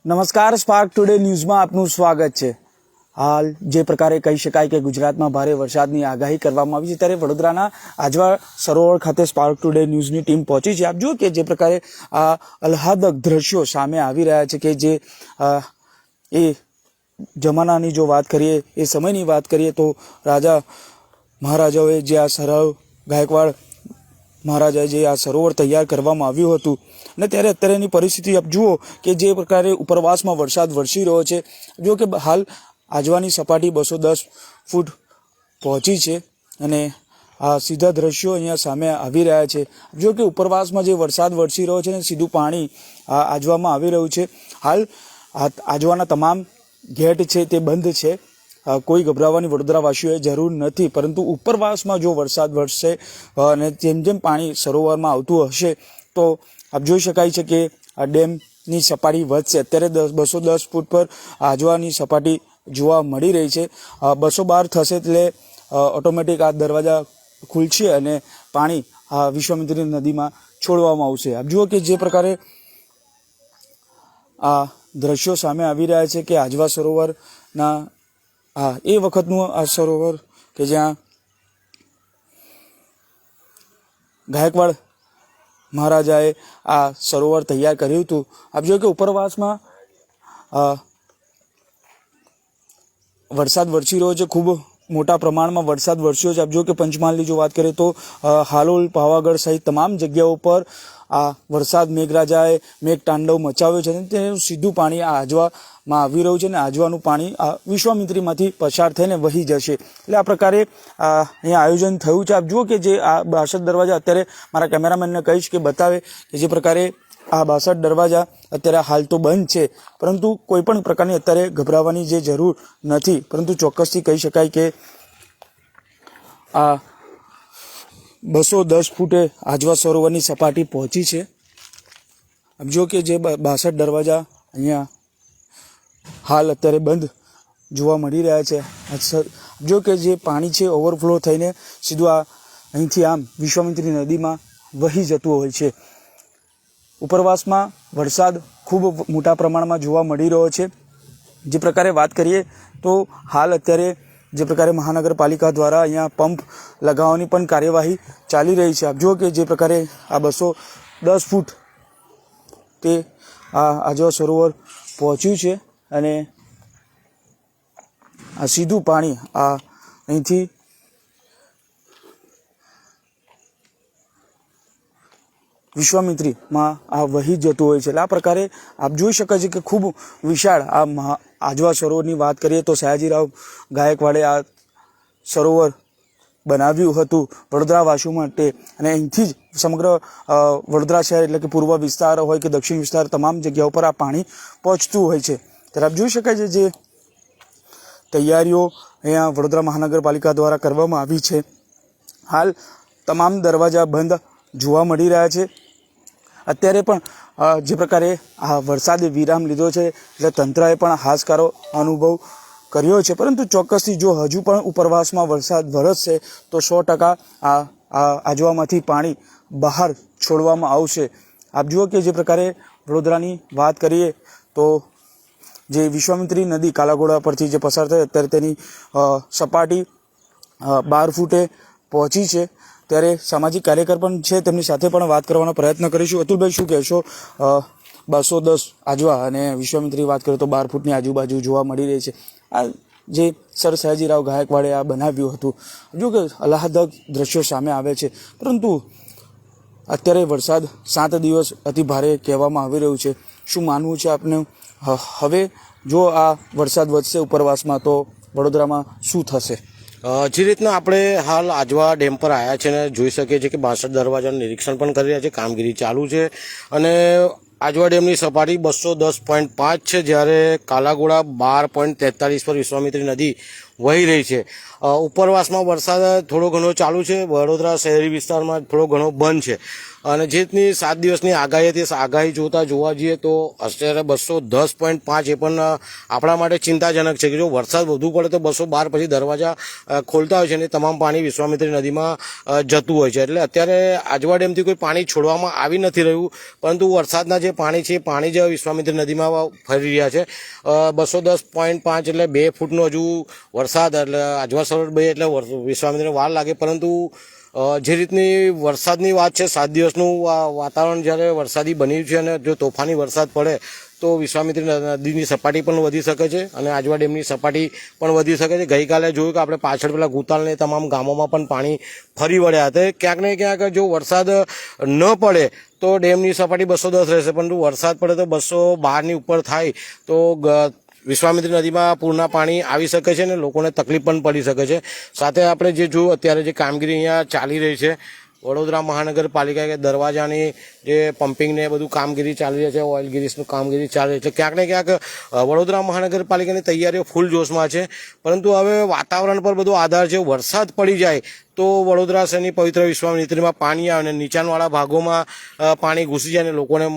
નમસ્કાર, spark today ન્યૂઝમાં આપનું સ્વાગત છે। હાલ જે પ્રકારે કહી શકાય કે ગુજરાતમાં ભારે વરસાદની આગાહી કરવામાં આવી છે, ત્યારે વડોદરાના આજવા સરોવર ખાતે સ્પાર્ક ટુડે ન્યૂઝની ટીમ પહોંચી છે। આપ જુઓ કે જે પ્રકારે આ આહલાદક દ્રશ્યો સામે આવી રહ્યા છે કે જે એ જમાનાની જો વાત કરીએ, એ સમયની વાત કરીએ તો રાજા મહારાજાઓએ જે આ સરોવર ગાયકવાડ મહારાજાએ જે આ સરોવર તૈયાર કરવામાં આવ્યું હતું અને ત્યારે અત્યારેની પરિસ્થિતિ આપ જુઓ કે જે પ્રકારે ઉપરવાસમાં વરસાદ વરસી રહ્યો છે। જો કે હાલ આજવાની સપાટી 210 ફૂટ પહોંચી છે અને આ સીધા દ્રશ્યો અહીંયા સામે આવી રહ્યા છે। જો કે ઉપરવાસમાં જે વરસાદ વરસી રહ્યો છે ને સીધું પાણી આજવામાં આવી રહ્યું છે। હાલ આજવાના તમામ ગેટ છે તે બંધ છે, કોઈ ગભરાવાની વડોદરાવાસીઓએ જરૂર નથી, પરંતુ ઉપરવાસમાં જો વરસાદ વરસશે અને જેમ જેમ પાણી સરોવરમાં આવતું હશે તો આપ જોઈ શકાય છે કે આ ડેમની સપાટી વધશે। અત્યારે 210 ફૂટ પર આજવાની સપાટી જોવા મળી રહી છે। 212 થશે એટલે ઓટોમેટિક આ દરવાજા ખુલશે અને પાણી આ વિશ્વામિત્રી નદીમાં છોડવામાં આવશે। આપ જુઓ કે જે પ્રકારે આ દ્રશ્યો સામે આવી રહ્યા છે કે આજવા સરોવરના એ વખતનું આ સરોવર કે જ્યાં ગાયકવાડ મહારાજાએ આ સરોવર તૈયાર કર્યું હતું। આપ જો કે ઉપરવાસમાં વરસાદ વરસી રહ્યો છે, ખૂબ મોટા પ્રમાણમાં વરસાદ વરસ્યો છે। આપ જો કે પંચમહાલની જો વાત કરીએ તો હાલોલ, પાવાગઢ સહિત તમામ જગ્યાઓ પર આ વરસાદ મેઘરાજાએ મેઘતાંડવ મચાવ્યો છે અને તેનું સીધું પાણી આ આજવામાં આવી રહ્યું છે અને આજવાનું પાણી આ વિશ્વામિત્રીમાંથી પસાર થઈને વહી જશે। એટલે આ પ્રકારે અહીંયા આયોજન થયું છે। આપ જુઓ કે જે આ 62 દરવાજા અત્યારે મારા કેમેરામેનને કહીશ કે બતાવે કે જે પ્રકારે આ 62 દરવાજા અત્યારે હાલ તો બંધ છે, પરંતુ કોઈ પણ પ્રકારની અત્યારે ગભરાવાની જે જરૂર નથી, પરંતુ ચોક્કસથી કહી શકાય કે આ 210 ફૂટે આજવા સરોવરની સપાટી પહોંચી છે। આપ જો કે જે 62 દરવાજા અહીંયા હાલ અત્યારે બંધ જોવા મળી રહ્યા છે। જો કે જે પાણી છે ઓવરફ્લો થઈને સીધું આ અહીંથી આમ વિશ્વામિત્રી નદીમાં વહી જતું હોય છે। ઉપરવાસમાં વરસાદ ખૂબ મોટા પ્રમાણમાં જોવા મળી રહ્યો છે। જે પ્રકારે વાત કરીએ તો હાલ અત્યારે જે પ્રકારે મહાનગરપાલિકા દ્વારા અહીંયા પંપ લગાવવાની પણ કાર્યવાહી ચાલી રહી છે। આપ જુઓ કે જે પ્રકારે આ 210 ફૂટ તે આ આજવા સરોવર પહોંચ્યું છે અને આ સીધું પાણી આ અહીંથી વિશ્વામિત્રીમાં આ વહી જતું હોય છે। એટલે આ પ્રકારે આપ જોઈ શકો છો કે ખૂબ વિશાળ આ આજવા સરોવરની વાત કરીએ તો સયાજીરાવ ગાયકવાડે આ સરોવર બનાવ્યું હતું વડોદરાવાસીઓ માટે અને અહીંથી જ સમગ્ર વડોદરા શહેર એટલે કે પૂર્વ વિસ્તાર હોય કે દક્ષિણ વિસ્તાર તમામ જગ્યાઓ પર આ પાણી પહોંચતું હોય છે। ત્યારે આપ જોઈ શકાય છે જે તૈયારીઓ અહીંયા વડોદરા મહાનગરપાલિકા દ્વારા કરવામાં આવી છે। હાલ તમામ દરવાજા બંધ જોવા મળી રહ્યા છે। અત્યારે પણ જે પ્રકારે આ વરસાદે વિરામ લીધો છે એટલે તંત્રએ પણ હાશકારો અનુભવ કર્યો છે, પરંતુ ચોક્કસથી જો હજુ પણ ઉપરવાસમાં વરસાદ વરસશે તો 100% આ આજવામાંથી પાણી બહાર છોડવામાં આવશે। આપ જુઓ કે જે પ્રકારે વડોદરાની વાત કરીએ તો જે વિશ્વામિત્રી નદી કાલાઘોડા પરથી જે પસાર થાય અત્યારે તેની સપાટી 12 ફૂટે પહોંચી છે। ત્યારે સામાજિક કાર્યકર પણ છે, તેમની સાથે પણ વાત કરવાનો પ્રયત્ન કરીશું। અતુલભાઈ, શું કહેશો? 210 આજવા અને વિશ્વામિત્રી વાત કરીએ તો 12 ફૂટની આજુબાજુ જોવા મળી રહી છે। આ જે સર સયાજીરાવ ગાયકવાડે આ બનાવ્યું હતું, જો કે આહલાદક દ્રશ્યો સામે આવે છે, પરંતુ અત્યારે વરસાદ 7 દિવસ અતિ ભારે કહેવામાં આવી રહ્યું છે। શું માનવું છે આપને? હવે જો આ વરસાદ વધશે ઉપરવાસમાં તો વડોદરામાં શું થશે? જે રીતના આપણે હાલ આજવા ડેમ પર આવ્યા છે ને જોઈ શકીએ છીએ કે 62 દરવાજાનું નિરીક્ષણ પણ કરી રહ્યા છે, કામગીરી ચાલુ છે અને આજવા ડેમની સપાટી 210.5 છે, જ્યારે કાલાઘોડા 12.43 પર વિશ્વામિત્રી નદી વહી રહી છે. ઉપરવાસમાં વરસાદ થોડો ઘણો ચાલુ છે, વડોદરા શહેરી વિસ્તારમાં થોડો ઘણો બંધ છે. અને જે રીતની 7 દિવસની આગાહી હતી, આગાહી જોવા જઈએ તો અત્યારે 210.5 એ પણ આપણા માટે ચિંતાજનક છે કે જો વરસાદ વધુ પડે તો 212 પછી દરવાજા ખોલતા હોય છે અને તમામ પાણી વિશ્વામિત્રી નદીમાં જતું હોય છે. એટલે અત્યારે આજવા ડેમથી કોઈ પાણી છોડવામાં આવી નથી રહ્યું, પરંતુ વરસાદના જે પાણી છે એ પાણી જ વિશ્વામિત્રી નદીમાં ફરી રહ્યા છે. 210.5 એટલે 2 ફૂટનો હજુ વરસાદ, એટલે આજવા સરોવર 2 એટલે વિશ્વામિત્રીને વાર લાગે. પરંતુ જે રીતની વરસાદની વાત છે, 7 દિવસનું વાતાવરણ જ્યારે વરસાદી બન્યું છે અને જો તોફાની વરસાદ પડે તો વિશ્વામિત્રી નદીની સપાટી પણ વધી શકે છે અને આજવા ડેમની સપાટી પણ વધી શકે છે. ગઈકાલે જોયું કે આપણે પાછળ પેલા ગુતાલને તમામ ગામોમાં પણ પાણી ફરી વળ્યા હતા. ક્યાંક ને ક્યાંક જો વરસાદ ન પડે તો ડેમની સપાટી 210 રહેશે, પરંતુ વરસાદ પડે તો 212ની ઉપર થાય તો વિશ્વામિત્રી નદીમાં પૂરના પાણી આવી શકે છે અને લોકોને તકલીફ પણ પડી શકે છે. સાથે આપણે જે જોયું અત્યારે જે કામગીરી અહીંયા ચાલી રહી છે, વડોદરા મહાનગરપાલિકા કે દરવાજાની જે પમ્પિંગને બધું કામગીરી ચાલી રહી છે, ઓઇલ ગિરીસનું કામગીરી ચાલી રહી છે. ક્યાંક ને ક્યાંક વડોદરા મહાનગરપાલિકાની તૈયારીઓ ફૂલ જોશમાં છે, પરંતુ હવે વાતાવરણ પર બધો આધાર છે. વરસાદ પડી જાય તો વડોદરા શહેરની પવિત્ર વિશ્વામિત્રીમાં પાણી આવે અને નીચાણવાળા ભાગોમાં પાણી ઘૂસી જાય અને લોકોને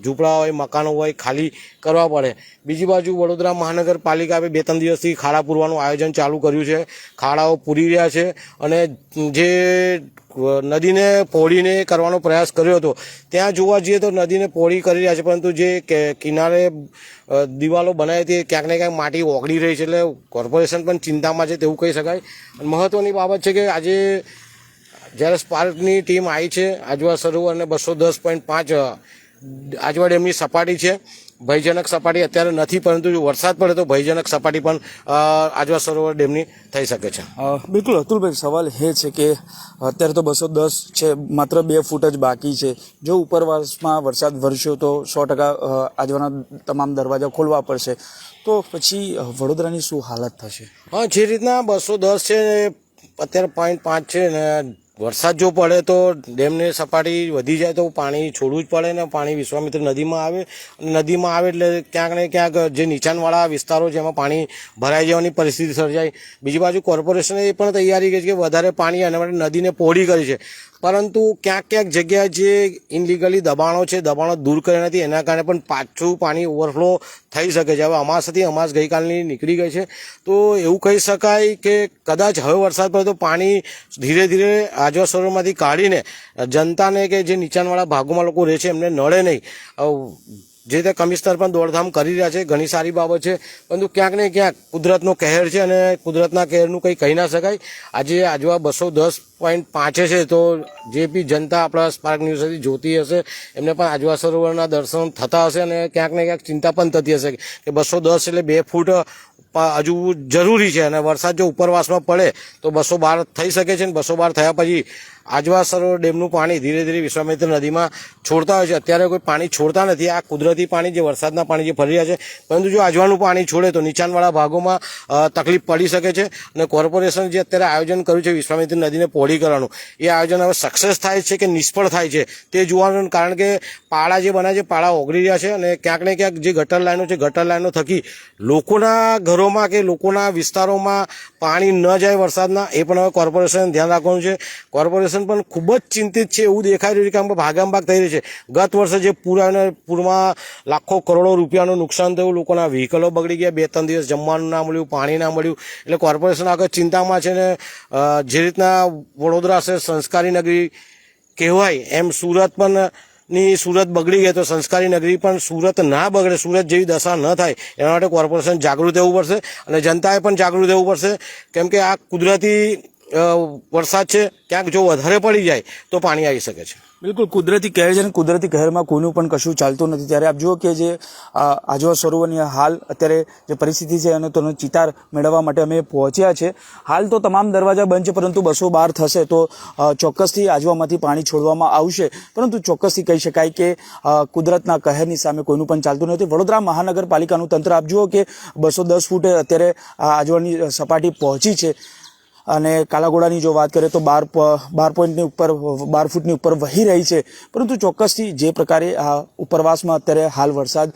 ઝૂંપડા હોય, મકાનો હોય, ખાલી કરવા પડે. બીજી બાજુ વડોદરા મહાનગરપાલિકા 2-3 દિવસથી ખાડા પૂરવાનું આયોજન ચાલુ કર્યું છે. ખાડાઓ પૂરી રહ્યા છે અને જે નદીને પહોળીને કરવાનો પ્રયાસ કર્યો હતો ત્યાં જોવા જઈએ તો નદીને પહોળી કરી રહ્યા છે, પરંતુ જે કિનારે દિવાલો બનાવી હતી ક્યાંક ને ક્યાંક માટી ઓગળી રહી છે. એટલે કોર્પોરેશન પણ ચિંતામાં છે તેવું કહી શકાય. મહત્વની બાબત છે કે આજે જ્યારે સ્પાર્કની ટીમ આવી છે આજવા સરોવર અને 210.5 આજવા ડેમની સપાટી છે, ભયજનક સપાટી અત્યારે નથી, પરંતુ જો વરસાદ પડે તો ભયજનક સપાટી પણ આજવા સરોવર ડેમની થઈ શકે છે. બિલકુલ અતુલભાઈ, સવાલ એ છે કે અત્યારે તો 210 છે, માત્ર 2 ફૂટ જ બાકી છે. જો ઉપરવાસમાં વરસાદ વરસ્યો તો 100% આજવાના તમામ દરવાજા ખોલવા પડશે, તો પછી વડોદરાની શું હાલત થશે? હા, જે રીતના 210 છે અત્યારે 0.5 છે ને વરસાદ જો પડે તો ડેમની સપાટી વધી જાય તો પાણી છોડવું જ પડે ને પાણી વિશ્વામિત્રી નદીમાં આવે. નદીમાં આવે એટલે ક્યાંક ને ક્યાંક જે નીચાણવાળા વિસ્તારો છે એમાં પાણી ભરાઈ જવાની પરિસ્થિતિ સર્જાય. બીજી બાજુ કોર્પોરેશને એ પણ તૈયારી કરી છે કે વધારે પાણી એના માટે નદીને પહોળી કરી છે, પરંતુ ક્યાંક ક્યાંક જગ્યાએ જે ઇનલીગલી દબાણો છે, દબાણો દૂર કર્યા નથી, એના કારણે પણ પાછું પાણી ઓવરફ્લો થઈ શકે છે. હવે અમાસ હતી, અમાસ ગઈકાલની નીકળી ગઈ છે, તો એવું કહી શકાય કે કદાચ હવે વરસાદ પડે તો પાણી ધીરે ધીરે આજવા સરોવરમાંથી કાઢીને જનતાને કે જે નીચાણવાળા ભાગોમાં લોકો રહે છે એમને નડે નહીં. જે તે કમિશનર પણ દોડધામ કરી રહ્યા છે, ઘણી સારી બાબત છે, પરંતુ ક્યાંક ને ક્યાંક કુદરતનો કહેર છે અને કુદરતના કહેરનું કંઈ કહી ના શકાય. આજે આજવા 210.5 છે, તો જે બી જનતા આપણા સ્પાર્ક ન્યૂઝથી જોતી હશે એમને પણ આજવા સરોવરના દર્શન થતા હશે અને ક્યાંક ને ક્યાંક ચિંતા પણ થતી હશે કે 210 એટલે 2 ફૂટ હજુ જરૂરી છે અને વરસાદ જો ઉપરવાસમાં પડે તો 212 થઈ શકે છે અને 212 થયા પછી આજવા સરોવર ડેમનું પાણી ધીરે ધીરે વિશ્વામિત્રી નદીમાં છોડતા હોય છે. અત્યારે કોઈ પાણી છોડતા નથી, આ કુદરતી પાણી જે વરસાદના પાણી જે ફરી રહ્યા છે, પરંતુ જો આજવાનું પાણી છોડે તો નીચાણવાળા ભાગોમાં તકલીફ પડી શકે છે. અને કોર્પોરેશન જે અત્યારે આયોજન કર્યું છે વિશ્વામિત્રી નદીને પહોળી કરવાનું, એ આયોજન હવે સક્સેસ થાય છે કે નિષ્ફળ થાય છે તે જોવાનું, કારણ કે પાળા જે બનાવે છે પાળા ઓગળી રહ્યા છે અને ક્યાંક ને ક્યાંક જે ગટર લાઈનો છે, ગટર લાઈનો થકી લોકોના ઘરોમાં કે લોકોના વિસ્તારોમાં પાણી ન જાય વરસાદના, એ પણ હવે કોર્પોરેશન ધ્યાન રાખવાનું છે. કોર્પોરેશન પણ ખૂબ જ ચિંતિત છે એવું દેખાઈ રહ્યું છે, કારણ કે ભાગામભાગ થઈ રહી છે. ગત વર્ષે જે પૂર આવ્યો, પૂરમાં લાખો કરોડો રૂપિયાનું નુકસાન થયું, લોકોના વ્હીકલો બગડી ગયા, 2-3 દિવસ જમવાનું ના મળ્યું, પાણી ના મળ્યું. એટલે કોર્પોરેશન આગળ ચિંતામાં છે ને જે રીતના વડોદરા શહેર સંસ્કારી નગરી કહેવાય એમ સુરત પણ સુરત બગડી ગઈ તો સંસ્કારી નગરી પણ સુરત ના બગડે, સુરત જેવી દશા ન થાય એના માટે કોર્પોરેશન જાગૃત રહેવું પડશે અને જનતાએ પણ જાગૃત રહેવું પડશે. કેમ કે આ કુદરતી વરસાદ છે, ક્યાંક જો વધારે પડી જાય તો પાણી આવી શકે છે. બિલકુલ કુદરતી કહેર છે અને કુદરતી કહેરમાં કોઈનું પણ કશું ચાલતું નથી. ત્યારે આપ જુઓ કે જે આજવા સરોવરની હાલ અત્યારે જે પરિસ્થિતિ છે અને તેનો ચિતાર મેળવવા માટે અમે પહોંચ્યા છે. હાલ તો તમામ દરવાજા બંધ છે, પરંતુ 212 થશે તો ચોક્કસથી આજવામાંથી પાણી છોડવામાં આવશે. પરંતુ ચોક્કસથી કહી શકાય કે કુદરતના કહેરની સામે કોઈનું પણ ચાલતું નથી. વડોદરા મહાનગરપાલિકાનું તંત્ર આપ જુઓ કે 210 ફૂટે અત્યારે આજવાની સપાટી પહોંચી છે અને કાલાઘોડાની જો વાત કરીએ તો 12 ફૂટની ઉપર વહી રહી છે. પરંતુ ચોક્કસથી જે પ્રકારે આ ઉપરવાસમાં અત્યારે હાલ વરસાદ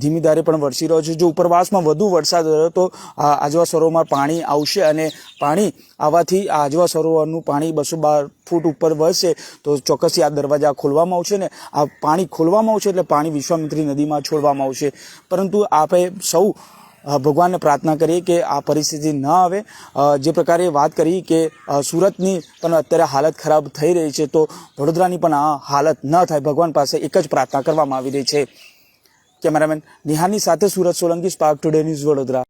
ધીમી ધારે પણ વરસી રહ્યો છે. જો ઉપરવાસમાં વધુ વરસાદ રહ્યો તો આજવા સરોવરમાં પાણી આવશે અને પાણી આવવાથી આ આજવા સરોવરનું પાણી 212 ફૂટ ઉપર વહેશે તો ચોક્કસથી આ દરવાજા ખોલવામાં આવશે ને આ પાણી ખોલવામાં આવશે એટલે પાણી વિશ્વામિત્રી નદીમાં છોડવામાં આવશે. પરંતુ આપણે સૌ ભગવાનને પ્રાર્થના કરીએ કે આ પરિસ્થિતિ ન આવે. જે પ્રકારે વાત કરી કે સુરતની પણ અત્યારે હાલત ખરાબ થઈ રહી છે તો વડોદરાની પણ આ હાલત ન થાય ભગવાન પાસે એક જ પ્રાર્થના કરવામાં આવી રહી છે. કેમેરામેન નિહારની સાથે Surat Solanki, spark today news, Vadodara.